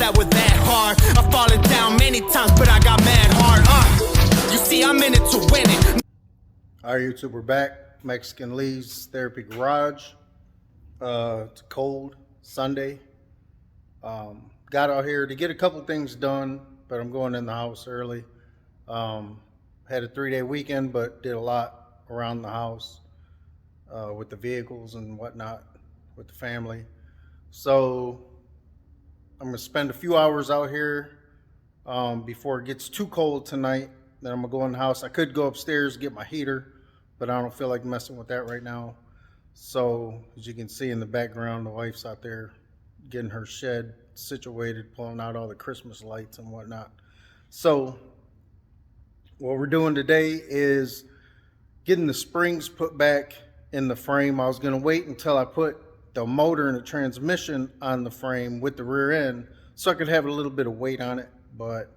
that were that hard. I've fallen down many times, but I got mad hard. You see, I'm in it to win it. All right, YouTube, we're back. Mexican Lee's Therapy Garage. It's cold Sunday. Got out here to get a couple things done, but I'm going in the house early. Had a 3-day weekend, but did a lot around the house with the vehicles and whatnot with the family. So I'm gonna spend a few hours out here before it gets too cold tonight. Then I'm gonna go in the house. I could go upstairs, get my heater, but I don't feel like messing with that right now. So as you can see in the background, the wife's out there getting her shed situated, pulling out all the Christmas lights and whatnot. So what we're doing today is getting the springs put back in the frame. I was gonna wait until I put the motor and the transmission on the frame with the rear end so I could have a little bit of weight on it, but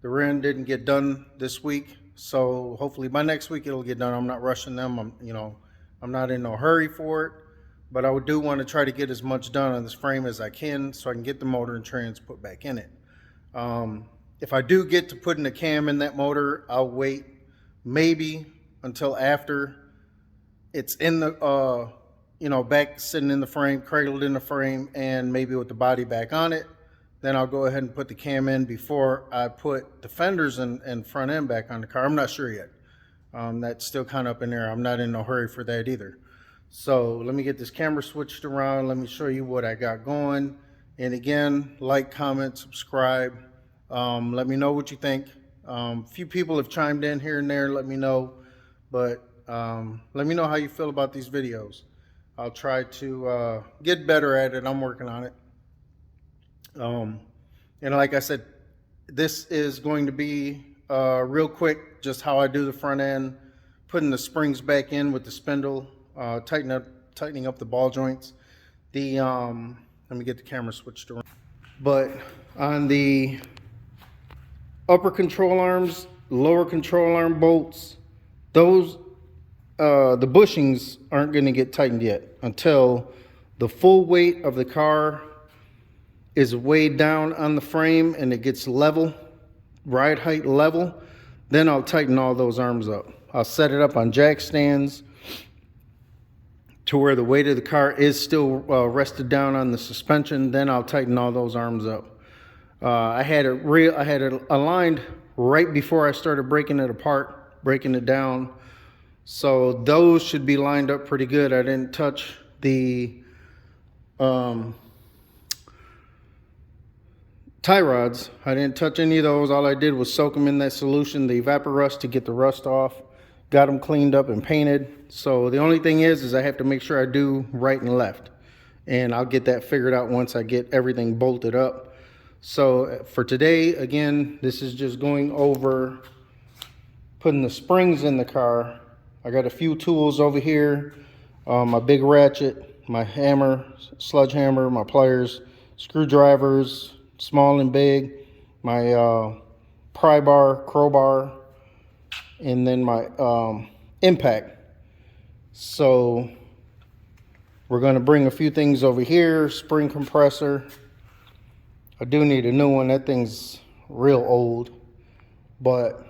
the rear end didn't get done this week. So hopefully by next week it'll get done. I'm not rushing them. I'm not in no hurry for it, but I do want to try to get as much done on this frame as I can so I can get the motor and trans put back in it. If I do get to putting a cam in that motor, I'll wait maybe until after it's in the, back sitting in the frame, cradled in the frame, and maybe with the body back on it. Then I'll go ahead and put the cam in before I put the fenders and front end back on the car. I'm not sure yet. That's still kind of up in there. I'm not in no hurry for that either. So let me get this camera switched around. Let me show you what I got going. And again, like, comment, subscribe. Let me know what you think. A few people have chimed in here and there. Let me know. But let me know how you feel about these videos. I'll try to get better at it. I'm working on it. And like I said, this is going to be real quick, just how I do the front end, putting the springs back in with the spindle, tightening up the ball joints. Let me get the camera switched around. But on the upper control arms, lower control arm bolts, those the bushings aren't going to get tightened yet until the full weight of the car is weighed down on the frame and it gets level, ride height level. Then I'll tighten all those arms up. I'll set it up on jack stands to where the weight of the car is still rested down on the suspension. Then I'll tighten all those arms up. I had it aligned right before I started breaking it apart, breaking it down. So those should be lined up pretty good. I didn't touch the tie rods. I didn't touch any of those. All I did was soak them in that solution, the Evaporust, to get the rust off. Got them cleaned up and painted. So the only thing is I have to make sure I do right and left. And I'll get that figured out once I get everything bolted up. So for today, again, this is just going over putting the springs in the car. I got a few tools over here. My big ratchet, my hammer, sludge hammer, my pliers, screwdrivers, small and big, my pry bar, crowbar, and then my impact. So we're going to bring a few things over here. Spring compressor. I do need a new one. That thing's real old. But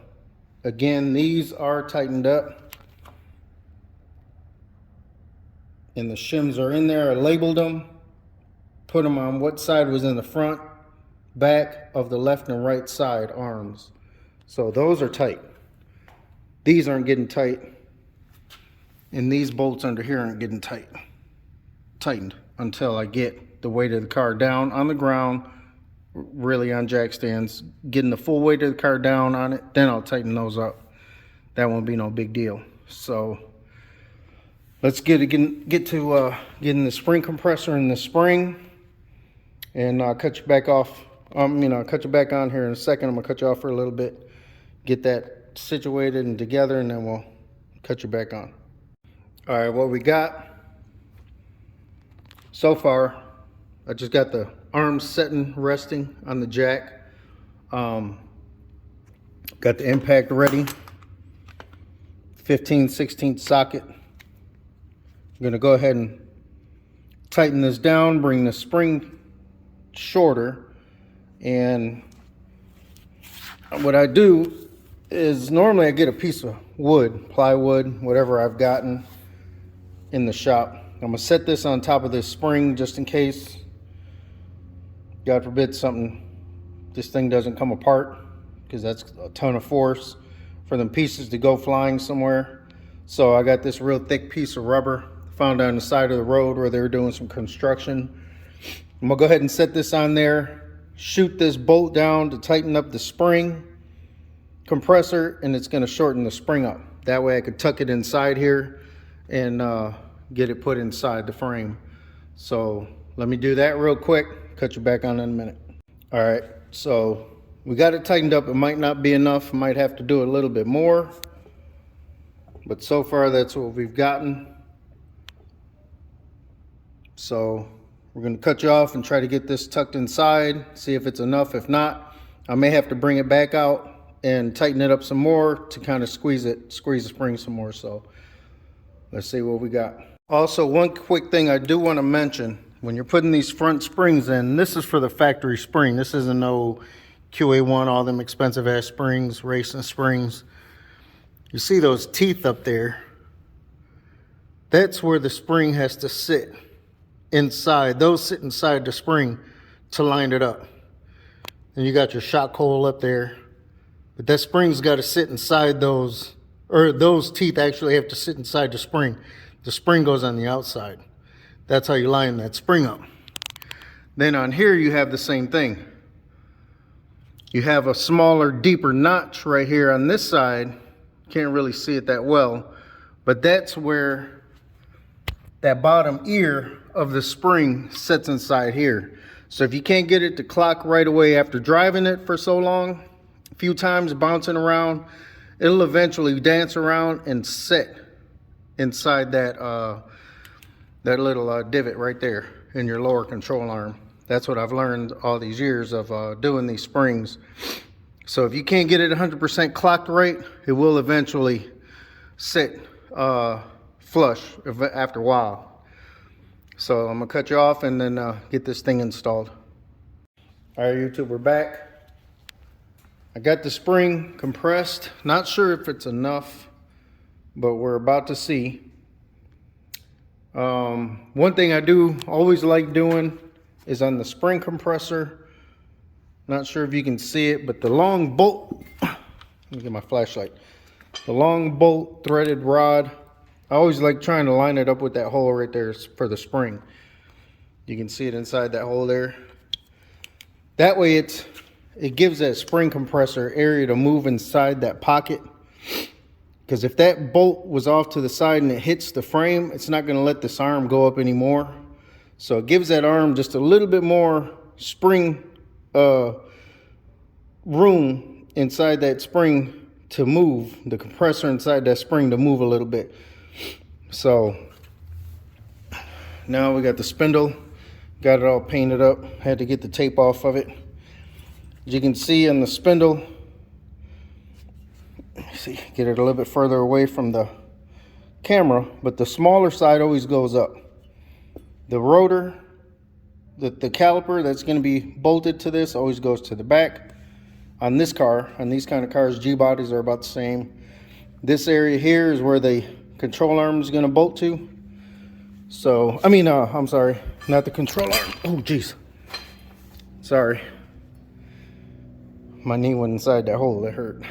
again, these are tightened up. And the shims are in there. I labeled them. Put them on what side was in the front, back of the left and right side arms. So those are tight. These aren't getting tight. And these bolts under here aren't getting tightened until I get the weight of the car down on the ground, really on jack stands, getting the full weight of the car down on it. Then I'll tighten those up. That won't be no big deal. So let's get to getting the spring compressor in the spring, and I'll cut you back off. I'll cut you back on here in a second. I'm gonna cut you off for a little bit, get that situated and together, and then we'll cut you back on. All right, what we got so far, I just got the arms resting on the jack. Got the impact ready, 15/16 socket. I'm gonna go ahead and tighten this down, bring the spring shorter, And what I do is normally I get a piece of wood, plywood, whatever I've gotten in the shop. I'm gonna set this on top of this spring just in case, God forbid, this thing doesn't come apart, because that's a ton of force for them pieces to go flying somewhere. So I got this real thick piece of rubber found on the side of the road where they were doing some construction. I'm gonna go ahead and set this on there, shoot this bolt down to tighten up the spring compressor, and it's gonna shorten the spring up. That way I could tuck it inside here and get it put inside the frame. So let me do that real quick, cut you back on in a minute. All right, so we got it tightened up. It might not be enough, might have to do a little bit more, but so far that's what we've gotten. So we're gonna cut you off and try to get this tucked inside, see if it's enough. If not, I may have to bring it back out and tighten it up some more to kind of squeeze the spring some more. So let's see what we got. Also, one quick thing I do want to mention, when you're putting these front springs in, this is for the factory spring. This isn't no QA1, all them expensive ass springs, racing springs. You see those teeth up there? That's where the spring has to sit inside. Those sit inside the spring to line it up. And you got your shock hole up there. But that spring's got to sit inside those, or those teeth actually have to sit inside the spring. The spring goes on the outside. That's how you line that spring up. Then on here you have the same thing. You have a smaller, deeper notch right here on this side. Can't really see it that well, but that's where that bottom ear of the spring sits inside here. So if you can't get it to clock right away after driving it for so long, a few times bouncing around, it'll eventually dance around and sit inside that that little divot right there in your lower control arm. That's what I've learned all these years of doing these springs. So if you can't get it 100% clocked right, it will eventually sit flush after a while. So I'm gonna cut you off and then get this thing installed. All right, YouTube, we're back. I got the spring compressed. Not sure if it's enough, but we're about to see. One thing I do always like doing is on the spring compressor. Not sure if you can see it, but the long bolt, let me get my flashlight. The long bolt threaded rod, I always like trying to line it up with that hole right there for the spring. You can see it inside that hole there. That way it gives that spring compressor area to move inside that pocket. Because if that bolt was off to the side and it hits the frame, it's not gonna let this arm go up anymore. So it gives that arm just a little bit more spring room inside that spring to move, the compressor inside that spring to move a little bit. So now we got the spindle, got it all painted up, had to get the tape off of it. As you can see on the spindle, see, get it a little bit further away from the camera, but the smaller side always goes up. The rotor, the caliper that's going to be bolted to this always goes to the back. On this car, on these kind of cars, G bodies are about the same. This area here is where the control arm is going to bolt to. So, I mean, I'm sorry, not the control arm. Oh, geez. Sorry. My knee went inside that hole, that hurt.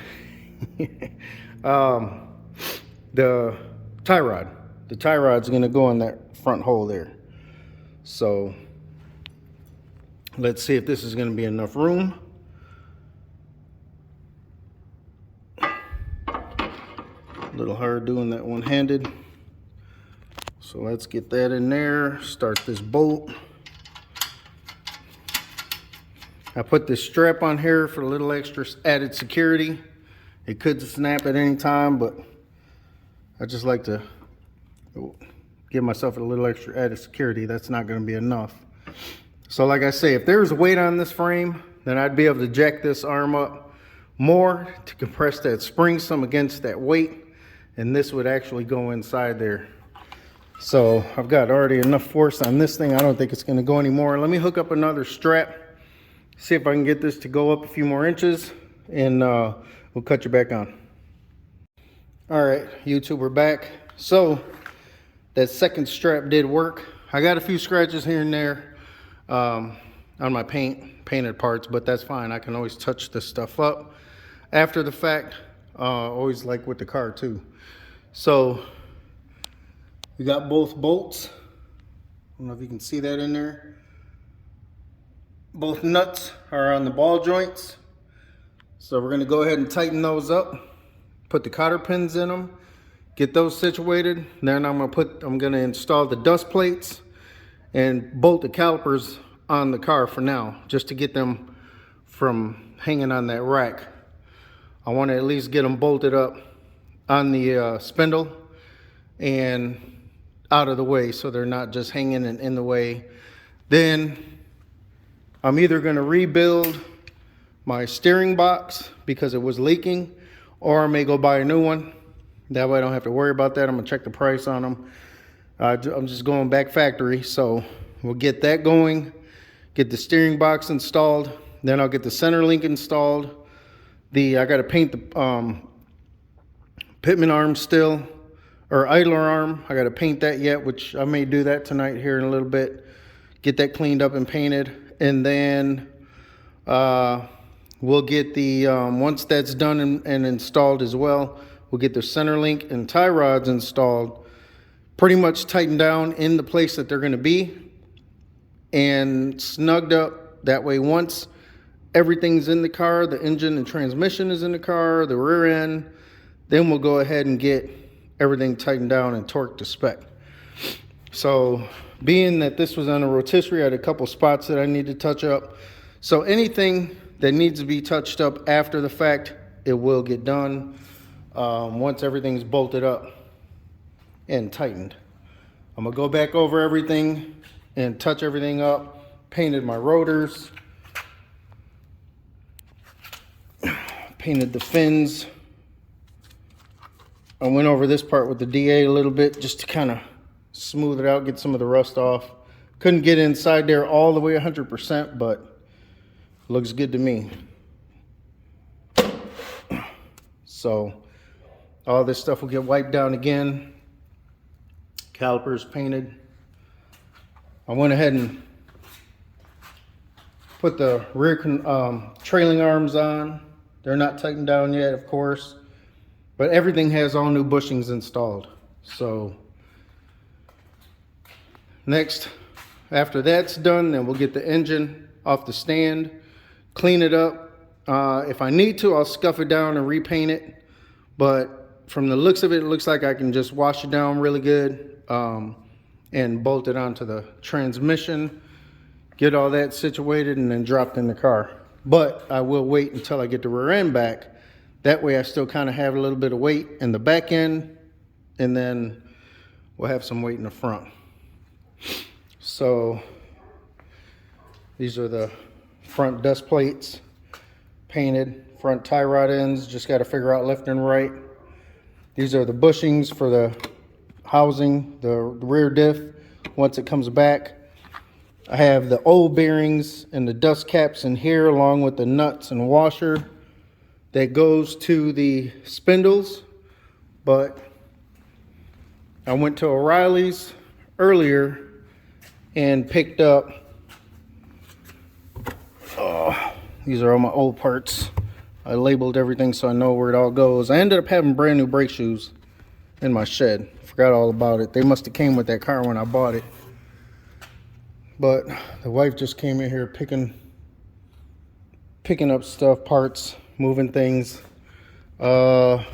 The tie rod. The tie rod's going to go in that front hole there. So let's see if this is going to be enough room. A little hard doing that one-handed. So let's get that in there. Start this bolt. I put this strap on here for a little extra added security. It could snap at any time, but I just like to give myself a little extra added security. That's not going to be enough. So like I say, if there's weight on this frame, then I'd be able to jack this arm up more to compress that spring some against that weight, and this would actually go inside there. So I've got already enough force on this thing. I don't think it's going to go anymore. Let me hook up another strap See if I can get this to go up a few more inches, and we'll cut you back on. All right, YouTube, we're back. So that second strap did work. I got a few scratches here and there on my painted parts, but that's fine. I can always touch this stuff up after the fact. Always like with the car too. So we got both bolts. I don't know if you can see that in there. Both nuts are on the ball joints. So we're gonna go ahead and tighten those up, put the cotter pins in them, get those situated. Then I'm gonna install the dust plates and bolt the calipers on the car for now, just to get them from hanging on that rack. I want to at least get them bolted up on the spindle and out of the way, so they're not just hanging and in the way. Then I'm either going to rebuild my steering box because it was leaking, or I may go buy a new one. That way I don't have to worry about that. I'm going to check the price on them. I'm just going back factory, so we'll get that going, get the steering box installed, then I'll get the center link installed. I got to paint the pitman arm still, or idler arm. I got to paint that yet, which I may do that tonight here in a little bit. Get that cleaned up and painted, and then we'll get the once that's done and installed as well, we'll get the center link and tie rods installed, pretty much tightened down in the place that they're going to be and snugged up. That way, once everything's in the car, the engine and transmission is in the car, the rear end, then we'll go ahead and get everything tightened down and torqued to spec. So being that this was on a rotisserie, I had a couple spots that I need to touch up. So anything that needs to be touched up after the fact, it will get done once everything's bolted up and tightened. I'm gonna go back over everything and touch everything up. Painted my rotors, painted the fins. I went over this part with the DA a little bit just to kind of smooth it out, get some of the rust off. Couldn't get inside there all the way 100%, but looks good to me. So all this stuff will get wiped down again. Calipers painted. I went ahead and put the rear trailing arms on. They're not tightened down yet, of course, but everything has all new bushings installed. So next, after that's done, then we'll get the engine off the stand, clean it up. If I need to, I'll scuff it down and repaint it. But from the looks of it, it looks like I can just wash it down really good and bolt it onto the transmission, get all that situated, and then dropped in the car. But I will wait until I get the rear end back. That way I still kind of have a little bit of weight in the back end, and then we'll have some weight in the front. So these are the front dust plates, painted. Front tie rod ends, just got to figure out left and right. These are the bushings for the housing, the rear diff once it comes back. I have the old bearings and the dust caps in here, along with the nuts and washer that goes to the spindles. But I went to O'Reilly's earlier and picked up, these are all my old parts. I labeled everything so I know where it all goes. I ended up having brand new brake shoes in my shed. Forgot all about it. They must have came with that car when I bought it. But the wife just came in here picking up stuff, parts, moving things. So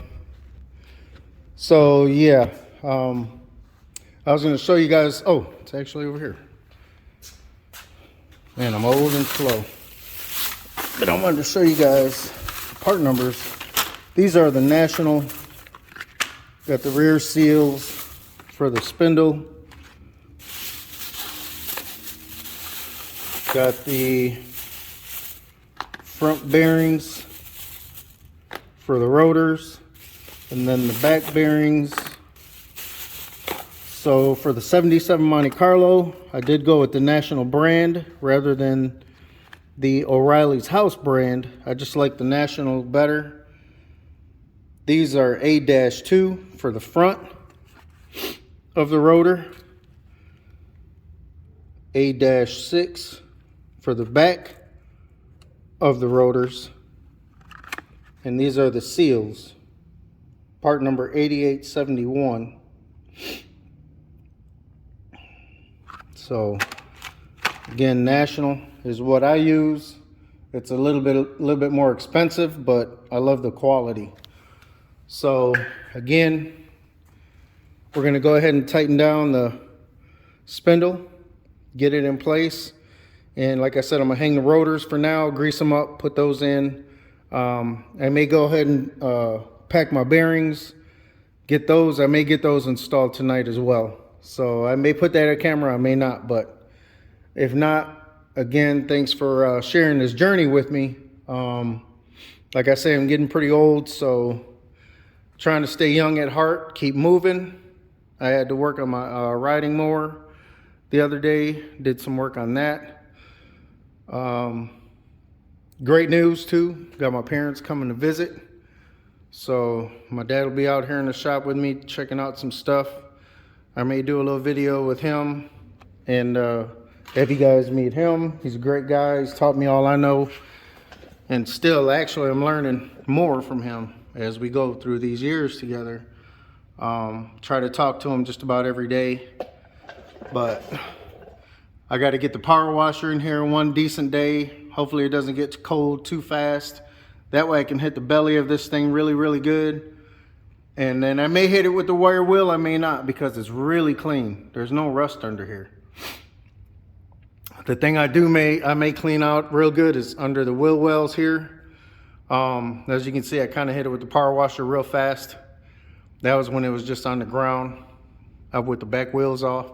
yeah, I was going to show you guys. Oh, it's actually over here. Man, I'm old and slow. But I wanted to show you guys the part numbers. These are the national. Got the rear seals for the spindle. Got the front bearings for the rotors, and then the back bearings. So for the 77 Monte Carlo, I did go with the national brand rather than the O'Reilly's House brand. I just like the National better. These are A-2 for the front of the rotor, A-6 for the back of the rotors, and these are the seals, part number 8871. So again, National is what I use. It's a little bit more expensive, but I love the quality. So again, we're going to go ahead and tighten down the spindle, get it in place. And like I said, I'm going to hang the rotors for now, grease them up, put those in. I may go ahead and pack my bearings, get those. I may get those installed tonight as well. So I may put that on camera, I may not. But if not, again, thanks for sharing this journey with me. Like I say, I'm getting pretty old, so trying to stay young at heart, keep moving. I had to work on my riding mower the other day, did some work on that. Great news too, got my parents coming to visit. So my dad will be out here in the shop with me checking out some stuff. I may do a little video with him, and if you guys meet him, he's a great guy. He's taught me all I know, and still actually I'm learning more from him as we go through these years together. Try to talk to him just about every day, but I got to get the power washer in here one decent day. Hopefully it doesn't get cold too fast. That way I can hit the belly of this thing really good. And then I may hit it with the wire wheel, I may not, because it's really clean. There's no rust under here. The thing I may clean out real good is under the wheel wells here. As you can see, I kind of hit it with the power washer real fast. That was when it was just on the ground, up with the back wheels off.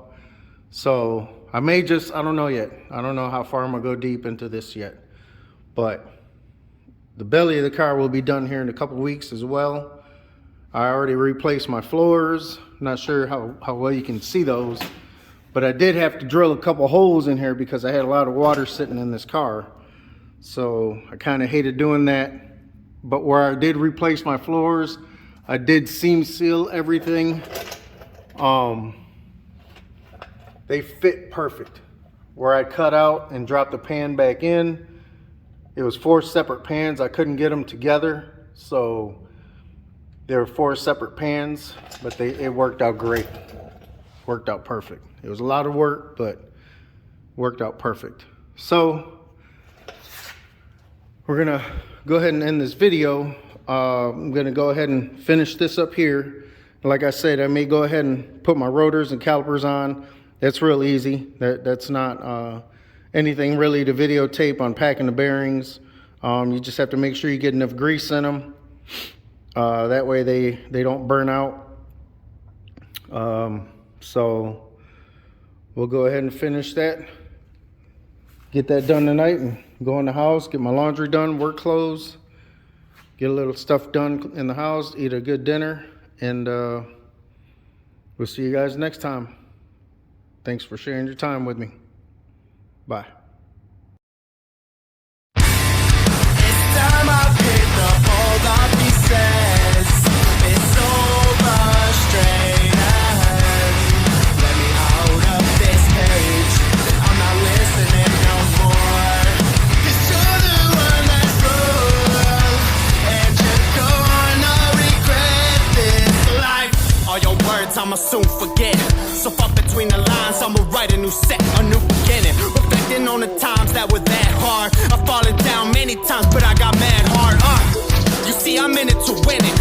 So I may just, I don't know yet. I don't know how far I'm gonna go deep into this yet. But the belly of the car will be done here in a couple weeks as well. I already replaced my floors. Not sure how well you can see those, but I did have to drill a couple holes in here because I had a lot of water sitting in this car. So I kind of hated doing that. But where I did replace my floors, I did seam seal everything. They fit perfect. Where I cut out and dropped the pan back in, it was 4 separate pans. I couldn't get them together, so there were 4 separate pans, but it worked out great. Worked out perfect. It was a lot of work, but worked out perfect. So we're gonna go ahead and end this video. I'm gonna go ahead and finish this up here. Like I said, I may go ahead and put my rotors and calipers on. That's real easy. That's not anything really to videotape on packing the bearings. You just have to make sure you get enough grease in them. That way they don't burn out. So we'll go ahead and finish that. Get that done tonight and go in the house, get my laundry done, work clothes, get a little stuff done in the house, eat a good dinner, and we'll see you guys next time. Thanks for sharing your time with me. Bye. I'ma soon forget. So far between the lines, I'ma write a new set, a new beginning. Reflecting on the times that were that hard. I've fallen down many times, but I got mad hard. You see, I'm in it to win it.